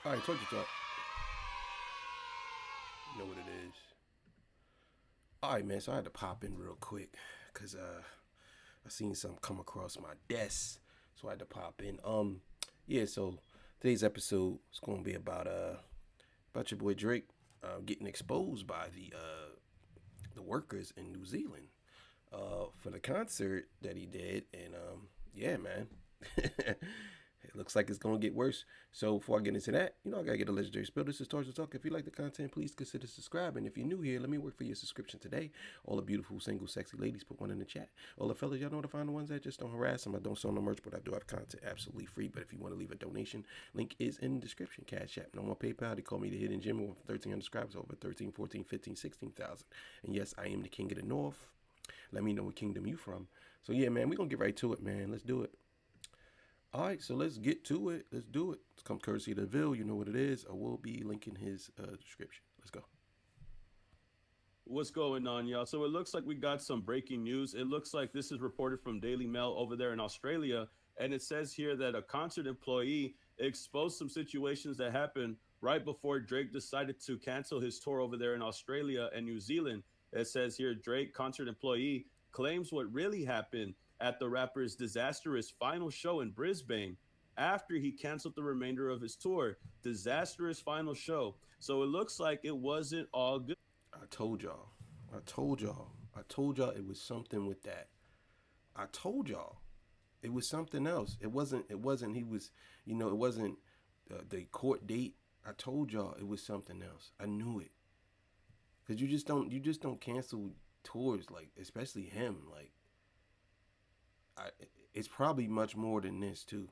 All right, told you, talk. You know what it is. All right, man. So I had to pop in real quick because I seen something come across my desk, so I had to pop in. Yeah. So today's episode is gonna be about your boy Drake getting exposed by the workers in New Zealand for the concert that he did, and yeah, man. It looks like it's gonna get worse. So before I get into that, I gotta get a legendary spill. This is Torture Talk. If you like the content, please consider subscribing. If you're new here, let me work for your subscription today. All the beautiful, single, sexy ladies, put one in the chat. All the fellas, y'all know to find the ones that just don't harass them. I don't sell no merch, but I do have content absolutely free. But if you want to leave a donation, link is in the description. Cash App, no more PayPal. They call me the Hidden Gem. With 1,300 subscribers, over 13, 14, 15, 16,000. And yes, I am the king of the north. Let me know what kingdom you from. So yeah, man, we're gonna get right to it, man. Let's do it. All right, so let's get to it. Let's do it. It's come courtesy of the Ville. You know what it is. I will be linking his description. Let's go. What's going on, y'all? So it looks like we got some breaking news. It looks like this is reported from Daily Mail over there in Australia. And it says here that a concert employee exposed some situations that happened right before Drake decided to cancel his tour over there in Australia and New Zealand. It says here Drake, concert employee, claims what really happened at the rapper's disastrous final show in Brisbane after he canceled the remainder of his tour. Disastrous final show. So it looks like it wasn't all good. I told y'all. I told y'all. I told y'all it was something with that. I told y'all it was something else. It wasn't. It wasn't. He was. It wasn't the court date. I told y'all it was something else. I knew it. Cause you just don't. You just don't cancel tours, like, especially him. Like, it's probably much more than this too.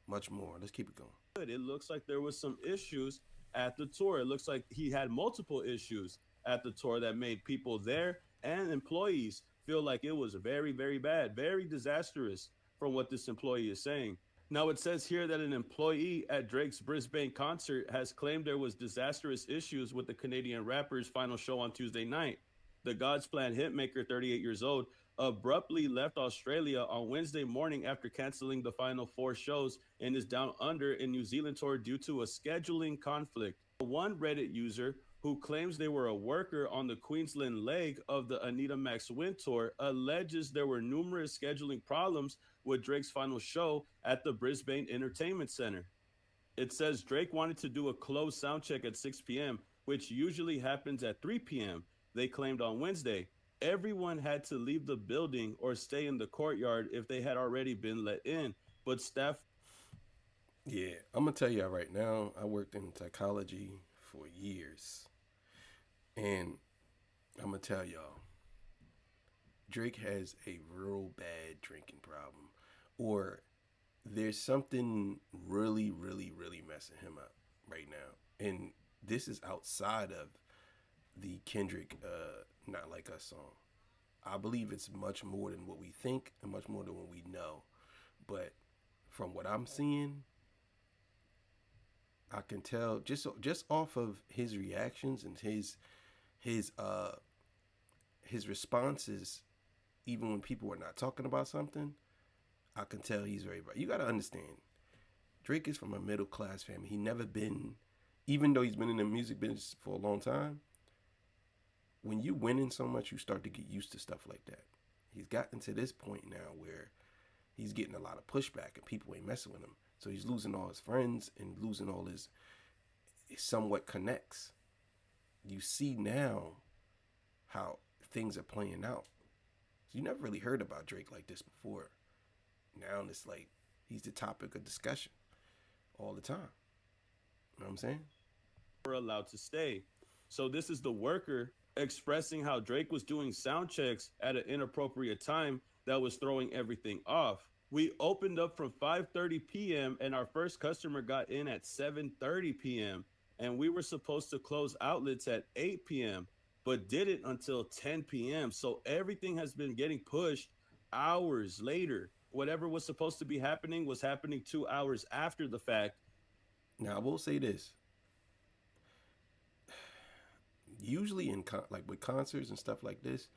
Much more. Let's keep it going. It looks like there was some issues at the tour. It looks like he had multiple issues at the tour that made people there and employees feel like it was very, very bad, very disastrous from what this employee is saying. Now, it says here that an employee at Drake's Brisbane concert has claimed there was disastrous issues with the Canadian rapper's final show on Tuesday night. The God's Plan hitmaker, 38 years old, abruptly left Australia on Wednesday morning after canceling the final 4 shows in his Down Under in New Zealand tour due to a scheduling conflict. One Reddit user who claims they were a worker on the Queensland leg of the Anita Max Win tour alleges there were numerous scheduling problems with Drake's final show at the Brisbane Entertainment Centre. It says Drake wanted to do a closed sound check at 6 p.m., which usually happens at 3 p.m., they claimed on Wednesday. Everyone had to leave the building or stay in the courtyard if they had already been let in, but staff... Yeah, I'm going to tell you right now, I worked in psychology for years. And I'm going to tell y'all, Drake has a real bad drinking problem. Or there's something really, really, really messing him up right now. And this is outside of the Kendrick Not Like Us song. I believe it's much more than what we think and much more than what we know. But from what I'm seeing, I can tell just off of his reactions and his responses, even when people are not talking about something, I can tell he's very bright. You got to understand, Drake is from a middle class family. He never been, even though he's been in the music business for a long time, when you winning so much, you start to get used to stuff like that. He's gotten to this point now where he's getting a lot of pushback and people ain't messing with him. So he's losing all his friends and losing all his somewhat connects. You see now how things are playing out. So you never really heard about Drake like this before. Now it's like he's the topic of discussion all the time. You know what I'm saying? Were allowed to stay. So this is the worker expressing how Drake was doing sound checks at an inappropriate time that was throwing everything off. We opened up from 5:30 p.m. and our first customer got in at 7:30 p.m. and we were supposed to close outlets at 8 p.m. but didn't until 10 p.m. So everything has been getting pushed hours later. Whatever was supposed to be happening was happening 2 hours after the fact. Now I will say this. Usually like with concerts and stuff like this,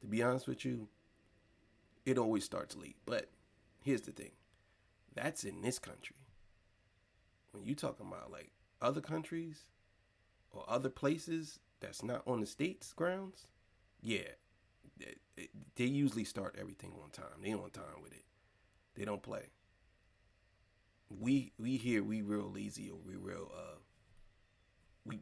to be honest with you, it always starts late. But here's the thing. That's in this country. When you talking about like other countries or other places that's not on the states grounds, yeah, they usually start everything on time. They on time with it. They don't play. We here we real lazy, or we real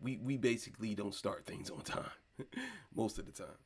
we basically don't start things on time most of the time.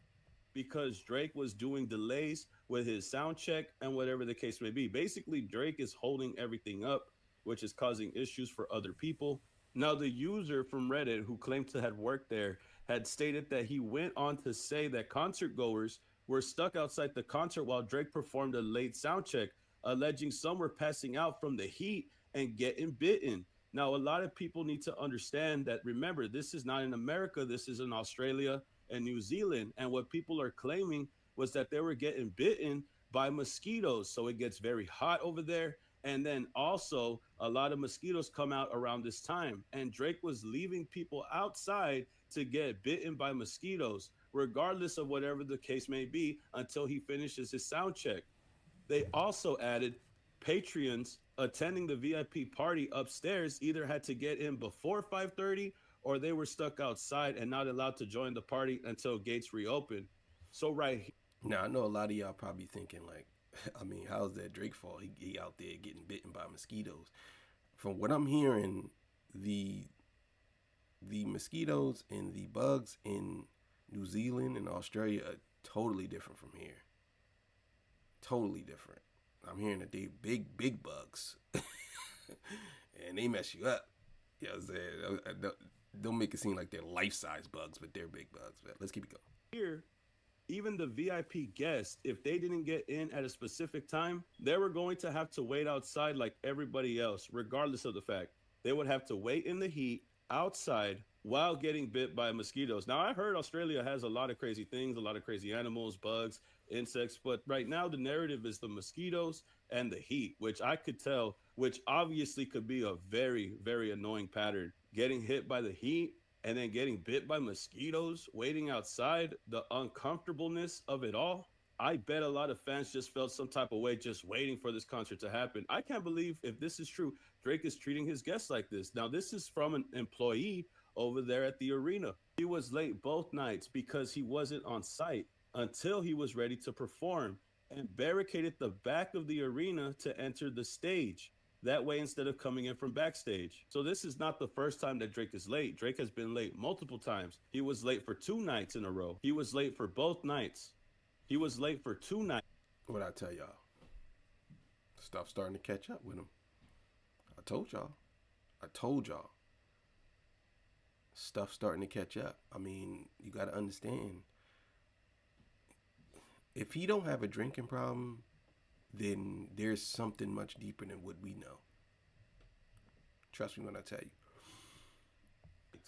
because Drake was doing delays with his sound check and whatever the case may be. Basically, Drake is holding everything up, which is causing issues for other people. Now, the user from Reddit who claimed to have worked there had stated that he went on to say that concert goers were stuck outside the concert while Drake performed a late sound check, alleging some were passing out from the heat and getting bitten. Now, a lot of people need to understand that, remember, this is not in America, this is in Australia and New Zealand. And what people are claiming was that they were getting bitten by mosquitoes. So it gets very hot over there. And then also, a lot of mosquitoes come out around this time. And Drake was leaving people outside to get bitten by mosquitoes, regardless of whatever the case may be, until he finishes his sound check. They also added patrons attending the VIP party upstairs either had to get in before 5:30 or they were stuck outside and not allowed to join the party until gates reopened. So right here, Now I know a lot of y'all probably thinking like, I mean, how's that Drake fault? He out there getting bitten by mosquitoes. From what I'm hearing, the the mosquitoes and the bugs in New Zealand and Australia are totally different from here. Totally different. I'm hearing that they big bugs, and they mess you up. You know what I'm saying? Don't make it seem like they're life size bugs, but they're big bugs. But let's keep it going. here, even the VIP guests, if they didn't get in at a specific time, they were going to have to wait outside like everybody else, regardless of the fact. They would have to wait in the heat outside while getting bit by mosquitoes. Now, I heard Australia has a lot of crazy things, a lot of crazy animals, bugs, insects, but right now the narrative is the mosquitoes and the heat, which I could tell, which obviously could be a very, very annoying pattern. Getting hit by the heat and then getting bit by mosquitoes, waiting outside, the uncomfortableness of it all. I bet a lot of fans just felt some type of way just waiting for this concert to happen. I can't believe if this is true, Drake is treating his guests like this. Now, this is from an employee over there at the arena. He was late both nights because he wasn't on site until he was ready to perform and barricaded the back of the arena to enter the stage. That way, instead of coming in from backstage. So this is not the first time that Drake is late. Drake has been late multiple times. He was late for 2 nights in a row. He was late for both nights. He was late for 2 nights. What I tell y'all? Stuff starting to catch up with him. I told y'all. I told y'all. Stuff starting to catch up. I mean, you got to understand. If he don't have a drinking problem, then there's something much deeper than what we know. Trust me when I tell you.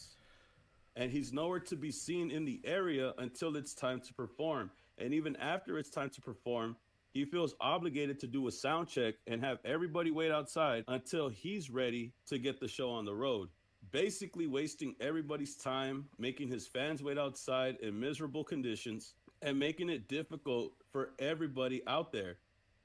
And he's nowhere to be seen in the area until it's time to perform. And even after it's time to perform, he feels obligated to do a sound check and have everybody wait outside until he's ready to get the show on the road. Basically wasting everybody's time, making his fans wait outside in miserable conditions, and making it difficult for everybody out there.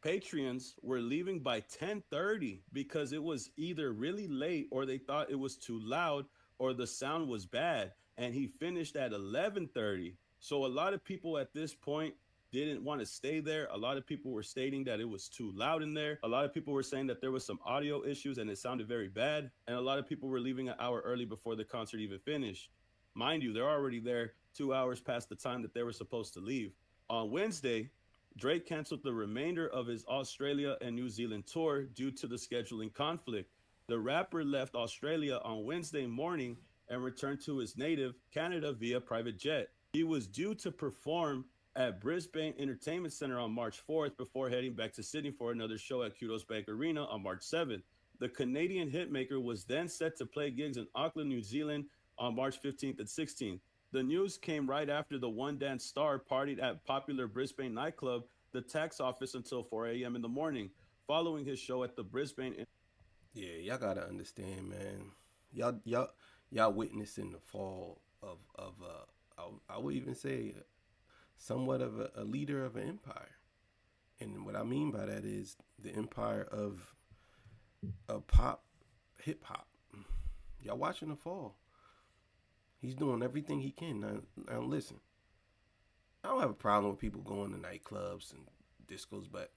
Patreons were leaving by 10:30 because it was either really late or they thought it was too loud or the sound was bad, and he finished at 11:30. So a lot of people at this point didn't want to stay there. A lot of people were stating that it was too loud in there. A lot of people were saying that there was some audio issues and it sounded very bad, and a lot of people were leaving an hour early before the concert even finished. Mind you, they're already there 2 hours past the time that they were supposed to leave. On Wednesday, Drake canceled the remainder of his Australia and New Zealand tour due to the scheduling conflict. The rapper left Australia on Wednesday morning and returned to his native Canada via private jet. He was due to perform at Brisbane Entertainment Centre on March 4th before heading back to Sydney for another show at Kudos Bank Arena on March 7th. The Canadian hitmaker was then set to play gigs in Auckland, New Zealand on March 15th and 16th. The news came right after the One Dance star partied at popular Brisbane nightclub, the Tax Office, until 4 a.m. in the morning, following his show at the Brisbane. Yeah, y'all gotta understand, man. Y'all witnessing the fall of I would even say somewhat of a leader of an empire. And what I mean by that is the empire of pop hip hop. Y'all watching the fall. He's doing everything he can. Now listen, I don't have a problem with people going to nightclubs and discos, but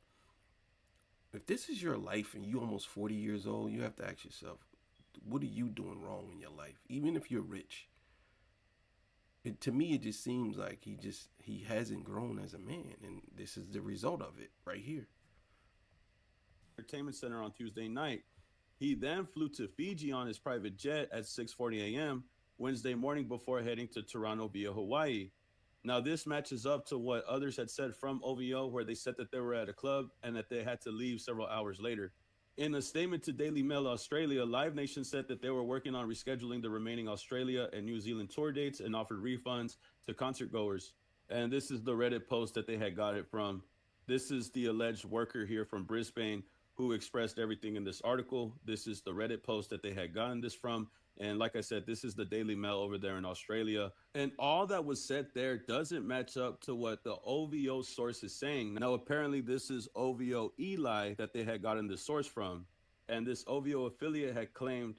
if this is your life and you almost 40 years old, you have to ask yourself, what are you doing wrong in your life? Even if you're rich, to me it just seems like he hasn't grown as a man, and this is the result of it right here. Entertainment Center on Tuesday night. He then flew to Fiji on his private jet at 6:40 a.m. Wednesday morning before heading to Toronto via Hawaii. Now, this matches up to what others had said from OVO, where they said that they were at a club and that they had to leave several hours later. In a statement to Daily Mail Australia, Live Nation said that they were working on rescheduling the remaining Australia and New Zealand tour dates and offered refunds to concert goers. And this is the Reddit post that they had got it from. This is the alleged worker here from Brisbane who expressed everything in this article. This is the Reddit post that they had gotten this from. And like I said, this is the Daily Mail over there in Australia. And all that was said there doesn't match up to what the OVO source is saying. Now, apparently, this is OVO Eli that they had gotten the source from. And this OVO affiliate had claimed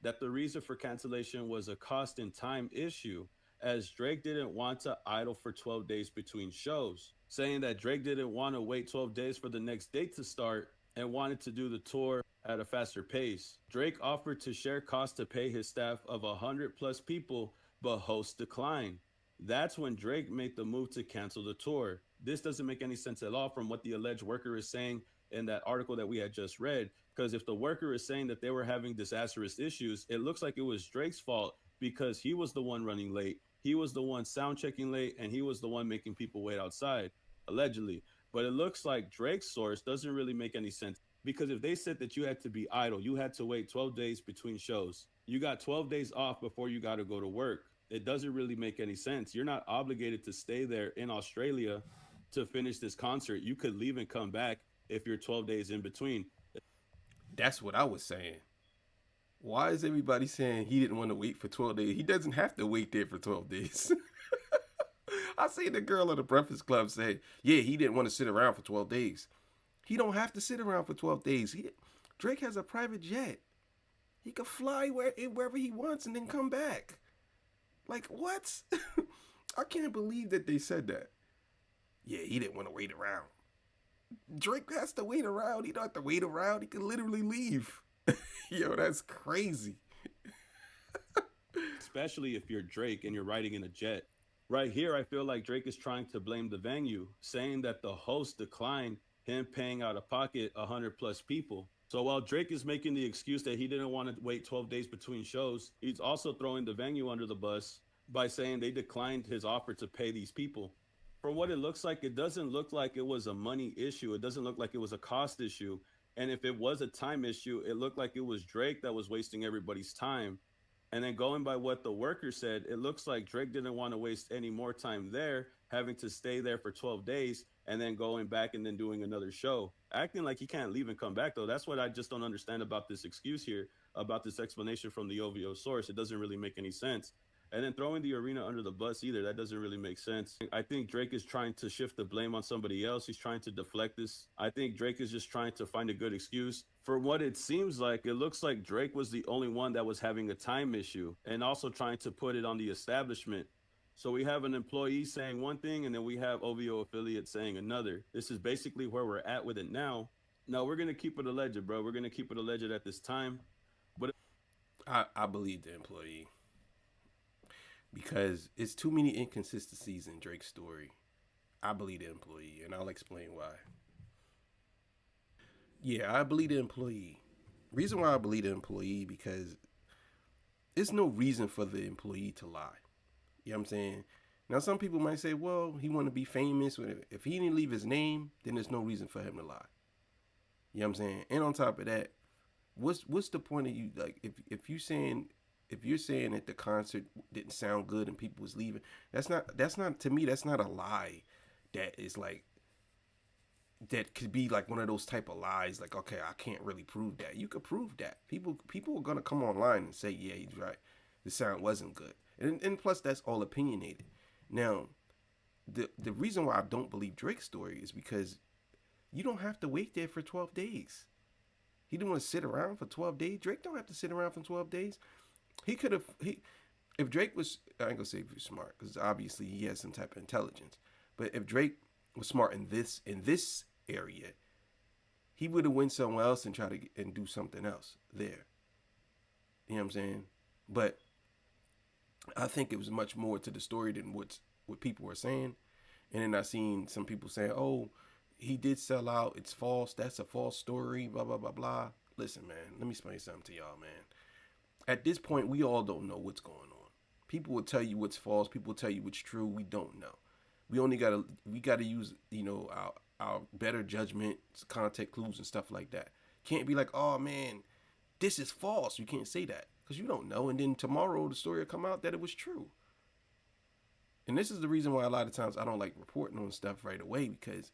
that the reason for cancellation was a cost and time issue, as Drake didn't want to idle for 12 days between shows, saying that Drake didn't want to wait 12 days for the next date to start and wanted to do the tour at a faster pace. Drake offered to share costs to pay his staff of 100 plus people, but hosts declined. That's when Drake made the move to cancel the tour. This doesn't make any sense at all from what the alleged worker is saying in that article that we had just read. Because if the worker is saying that they were having disastrous issues, it looks like it was Drake's fault because he was the one running late. He was the one sound checking late, and he was the one making people wait outside, allegedly. But it looks like Drake's source doesn't really make any sense, because if they said that you had to be idle, you had to wait 12 days between shows. You got 12 days off before you got to go to work. It doesn't really make any sense. You're not obligated to stay there in Australia to finish this concert. You could leave and come back if you're 12 days in between. That's what I was saying. Why is everybody saying he didn't want to wait for 12 days? He doesn't have to wait there for 12 days. I seen the girl at the Breakfast Club say, yeah, he didn't want to sit around for 12 days. He don't have to sit around for 12 days. Drake has a private jet. He could fly wherever he wants and then come back. Like, what? I can't believe that they said that. Yeah, he didn't want to wait around. Drake has to wait around. He don't have to wait around. He could literally leave. Yo, that's crazy. Especially if you're Drake and you're riding in a jet. Right here, I feel like Drake is trying to blame the venue, saying that the host declined him paying out of pocket 100 plus people. So while Drake is making the excuse that he didn't want to wait 12 days between shows, he's also throwing the venue under the bus by saying they declined his offer to pay these people. From what it looks like, it doesn't look like it was a money issue. It doesn't look like it was a cost issue. And if it was a time issue, it looked like it was Drake that was wasting everybody's time. And then going by what the worker said, it looks like Drake didn't want to waste any more time there, having to stay there for 12 days and then going back and then doing another show. Acting like he can't leave and come back, though. That's what I just don't understand about this excuse here, about this explanation from the OVO source. It doesn't really make any sense. And then throwing the arena under the bus either, that doesn't really make sense. I think Drake is trying to shift the blame on somebody else. He's trying to deflect this. I think Drake is just trying to find a good excuse. For what it seems like, it looks like Drake was the only one that was having a time issue and also trying to put it on the establishment. So we have an employee saying one thing, and then we have OVO affiliate saying another. This is basically where we're at with it now. No, we're going to keep it alleged, bro. We're going to keep it alleged at this time. But I believe the employee, because it's too many inconsistencies in Drake's story. I believe the employee, and I'll explain why. Yeah, I believe the employee. Reason why I believe the employee, because there's no reason for the employee to lie. You know what I'm saying? Now, some people might say, well, he want to be famous. If he didn't leave his name, then there's no reason for him to lie. You know what I'm saying? And on top of that, what's the point of you, like, if you're saying that the concert didn't sound good and people was leaving, that's not to me, that's not a lie that is like, that could be like one of those type of lies, like, okay, I can't really prove that. You could prove that. People are gonna come online and say, yeah, he's right, the sound wasn't good. And plus, that's all opinionated. Now, the reason why I don't believe Drake's story is because you don't have to wait there for 12 days. He didn't want to sit around for 12 days. Drake don't have to sit around for 12 days. He could have if Drake was, I ain't gonna say if he was smart because obviously he has some type of intelligence. But if Drake was smart in this area, he would have went somewhere else and try to and do something else there. You know what I'm saying? But I think it was much more to the story than what people were saying. And then I seen some people saying, "Oh, he did sell out. It's false. That's a false story." Blah blah blah blah. Listen, man. Let me explain something to y'all, man. At this point, we all don't know what's going on. People will tell you what's false. People will tell you what's true. We don't know. We gotta use our better judgment, context clues, and stuff like that. Can't be like, oh man, this is false. You can't say that because you don't know. And then tomorrow the story will come out that it was true. And this is the reason why a lot of times I don't like reporting on stuff right away because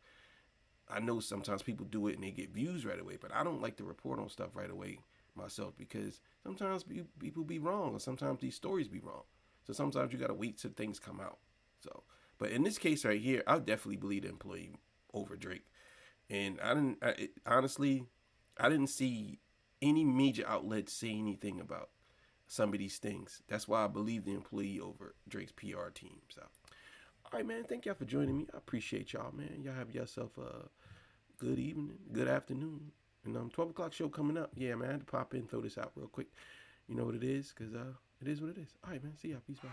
I know sometimes people do it and they get views right away, but I don't like to report on stuff right away myself because sometimes people be wrong or sometimes these stories be wrong. So sometimes you got to wait till things come out. So, but in this case right here, I definitely believe the employee over Drake. And honestly, I didn't see any major outlet say anything about some of these things. That's why I believe the employee over Drake's PR team. So, all right, man. Thank y'all for joining me. I appreciate y'all, man. Y'all have yourself a good evening, good afternoon. And 12 o'clock show coming up. Yeah, man. I had to pop in, throw this out real quick. You know what it is? Because it is what it is. All right, man. See y'all. Peace, bye.